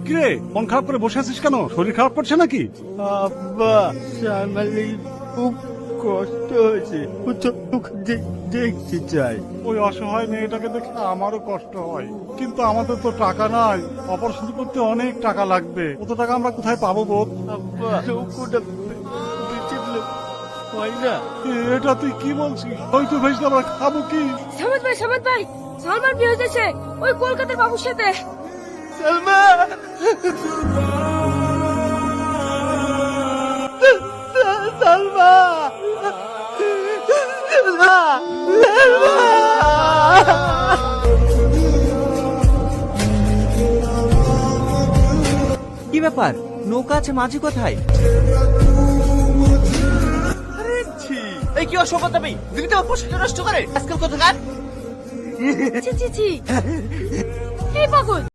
কিরে, মন খারাপ করে বসে আছিস কেন? শরীর খারাপ করছে নাকি? আব্বা, শ্যামালি খুব কষ্ট হয়েছে। ও তো দেখতে চাই। ওই অসহায় মেয়েটাকে দেখে আমারও কষ্ট হয়, কিন্তু আমাদের তো টাকা নাই। অপারেশন করতে অনেক টাকা লাগবে। কত টাকা আমরা কোথায় পাবো বোধ? আব্বা, চৌকোটা বেঁচে দিলে হয় না? এটা তুই কি বলছিস? ওই তো ভেজলে আমরা খাবো কি? সামাদ ভাই, সালমান বিয়ে হয়েছে ওই কলকাতার বাবুর সাথে। সালমা, সালমা, কি ব্যাপার, নৌকা আছে, মাঝি কোথায়? এই কি অসভ্যতা! তুমি দিদিতে পশু নষ্ট করে আজকাল কোথাকার? ছি ছি ছি, এই পাগল